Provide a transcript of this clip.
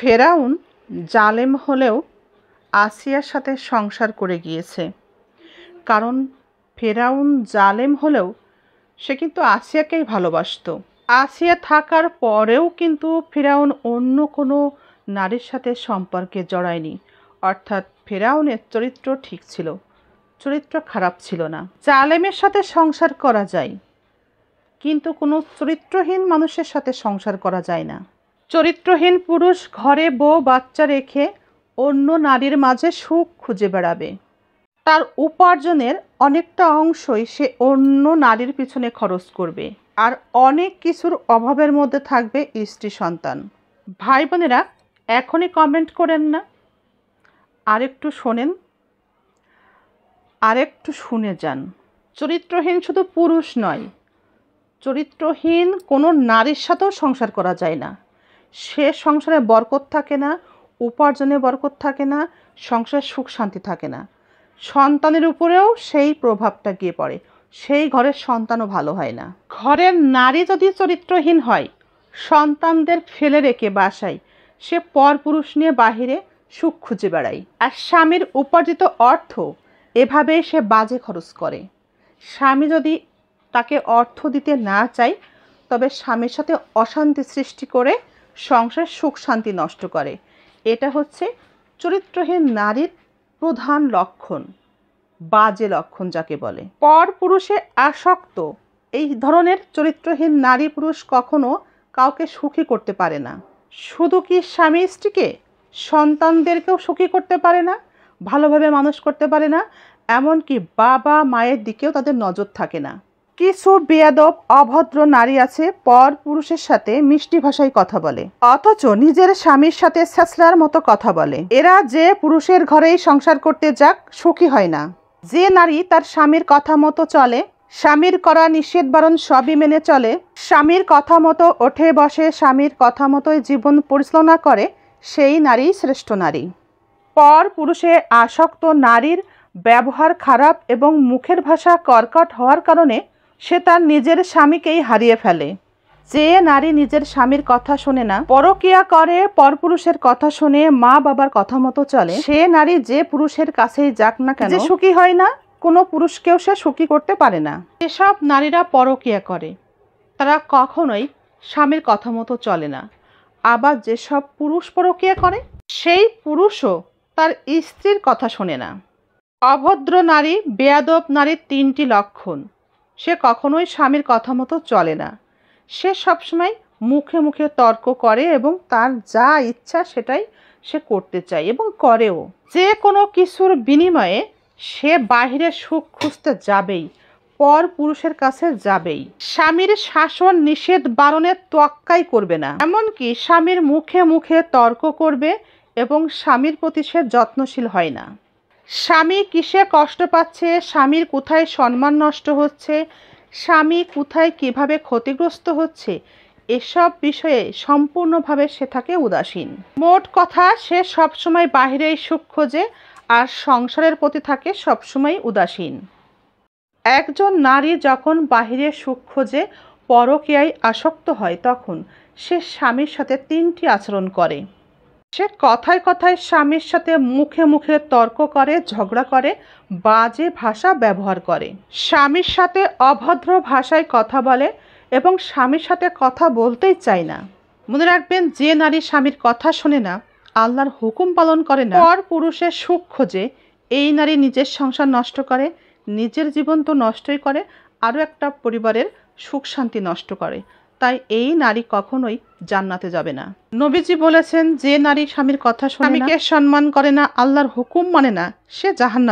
ফেরাউন জালেম হলেও আসিয়ার সাথে সংসার করে গিয়েছে। কারণ ফেরাউন জালেম হলেও সে কিন্তু আসিয়াকেই ভালোবাসতো। আসিয়া থাকার পরেও কিন্তু ফেরাউন অন্য কোনো নারীর সাথে সম্পর্কে জড়ায়নি। অর্থাৎ ফেরাউনের চরিত্র ঠিক ছিল, চরিত্র খারাপ ছিল না। জালেমের সাথে সংসার করা যায়, কিন্তু কোনো চরিত্রহীন মানুষের সাথে সংসার করা যায় না। চরিত্রহীন পুরুষ ঘরে বউ বাচ্চা রেখে অন্য নারীর মাঝে সুখ খুঁজে বেড়াবে। তার উপার্জনের অনেকটা অংশই সে অন্য নারীর পিছনে খরচ করবে, আর অনেক কিছুর অভাবের মধ্যে থাকবে স্ত্রী সন্তান। ভাই বোনেরা, এখনই কমেন্ট করেন না, আরেকটু শোনেন, আরেকটু শুনে যান। চরিত্রহীন শুধু পুরুষ নয়, চরিত্রহীন কোনো নারীর সাথেও সংসার করা যায় না। সে সংসারে বরকত থাকে না, উপার্জনে বরকত থাকে না, সংসারে সুখ শান্তি থাকে না। সন্তানের উপরেও সেই প্রভাবটা গিয়ে পড়ে, সেই ঘরের সন্তানও ভালো হয় না। ঘরের নারী যদি চরিত্রহীন হয়, সন্তানদের ফেলে রেখে বাসায় সে পরপুরুষ নিয়ে বাহিরে সুখ খুঁজে বেড়ায়, আর স্বামীর উপার্জিত অর্থ এভাবেই সে বাজে খরচ করে। স্বামী যদি তাকে অর্থ দিতে না চায়, তবে স্বামীর সাথে অশান্তি সৃষ্টি করে সংসারের সুখ শান্তি নষ্ট করে। এটা হচ্ছে চরিত্রহীন নারীর প্রধান লক্ষণ, বাজে লক্ষণ যাকে বলে। পর পুরুষে আসক্ত এই ধরনের চরিত্রহীন নারী পুরুষ কখনো কাউকে সুখী করতে পারে না। শুধু কি স্বামী স্ত্রীকে, সন্তানদেরকেও সুখী করতে পারে না, ভালোভাবে মানুষ করতে পারে না, এমনকি বাবা মায়ের দিকেও তাদের নজর থাকে না। কিছু বেয়াদব অভদ্র নারী আছে, পর পুরুষের সাথে মিষ্টি ভাষায় কথা বলে, অথচ নিজের স্বামীর সাথে ছ্যাঁচড়ার মতো কথা বলে। এরা যে পুরুষের ঘরেই সংসার করতে যাক সুখী হয় না। যে নারী তার স্বামীর কথা মতো চলে, স্বামীর করা নিষেধ বারণ সবই মেনে চলে, স্বামীর কথা মতো ওঠে বসে, স্বামীর কথা মতোই জীবন পরিচালনা করে, সেই নারী শ্রেষ্ঠ নারী। পর পুরুষে আসক্ত নারীর ব্যবহার খারাপ এবং মুখের ভাষা কর্কট হওয়ার কারণে সে তার নিজের স্বামীকেই হারিয়ে ফেলে। যে নারী নিজের স্বামীর কথা শোনে না, পরকীয়া করে, পরপুরুষের কথা শুনে, মা বাবার কথা মতো চলে, সে নারী যে পুরুষের কাছেই যাক না কেন সুখী হয় না, কোনো পুরুষকেও সে সুখী করতে পারে না। এসব নারীরা পরকীয়া করে, তারা কখনোই স্বামীর কথা মতো চলে না। আবার যেসব পুরুষ পরকীয়া করে, সেই পুরুষও তার স্ত্রীর কথা শোনে না। অভদ্র নারী, বেয়াদব নারীর তিনটি লক্ষণ: সে কখনোই স্বামীর কথা মতো চলে না, সে সবসময় মুখে মুখে তর্ক করে এবং তার যা ইচ্ছা সেটাই সে করতে চায় এবং করেও। যে কোনো কিছুর বিনিময়ে সে বাহিরে সুখ খুঁজতে যাবেই, পর পুরুষের কাছে যাবেই। স্বামীর শাসন নিষেধ বারণের তোয়াক্কাই করবে না, এমনকি স্বামীর মুখে মুখে তর্ক করবে এবং স্বামীর প্রতি সে যত্নশীল হয় না। স্বামী কিসে কষ্ট পাচ্ছে, স্বামীর কোথায় সম্মান নষ্ট হচ্ছে, স্বামী কোথায় কিভাবে ক্ষতিগ্রস্ত হচ্ছে, এসব বিষয়ে সম্পূর্ণভাবে সে থাকে উদাসীন। মোট কথা, সে সবসময় বাহিরেই সুখ খোঁজে আর সংসারের প্রতি থাকে সবসময় উদাসীন। একজন নারী যখন বাহিরে সুখ খোঁজে, পরকীয়ায় আসক্ত হয়, তখন সে স্বামীর সাথে তিনটি আচরণ করে। সে কথায় কথায় স্বামীর সাথে মুখে মুখে তর্ক করে, ঝগড়া করে, বাজে ভাষা ব্যবহার করে, স্বামীর সাথে অভদ্র ভাষায় কথা বলে এবং স্বামীর সাথে কথা বলতেই চায় না। মনে রাখবেন, যে নারী স্বামীর কথা শোনে না, আল্লাহর হুকুম পালন করে না, পর পুরুষের সুখ খোঁজে, এই নারী নিজের সংসার নষ্ট করে, নিজের জীবন তো নষ্টই করে, আরও একটা পরিবারের সুখ শান্তি নষ্ট করে। তাই এই নারী কখনোই জান্নাতে যাবে না। নবীজি বলেছেন, যে নারী স্বামীর কথা শোনে না, স্বামীকে সম্মান করে না, আল্লাহর হুকুম মানে না, সে জাহান্নামে।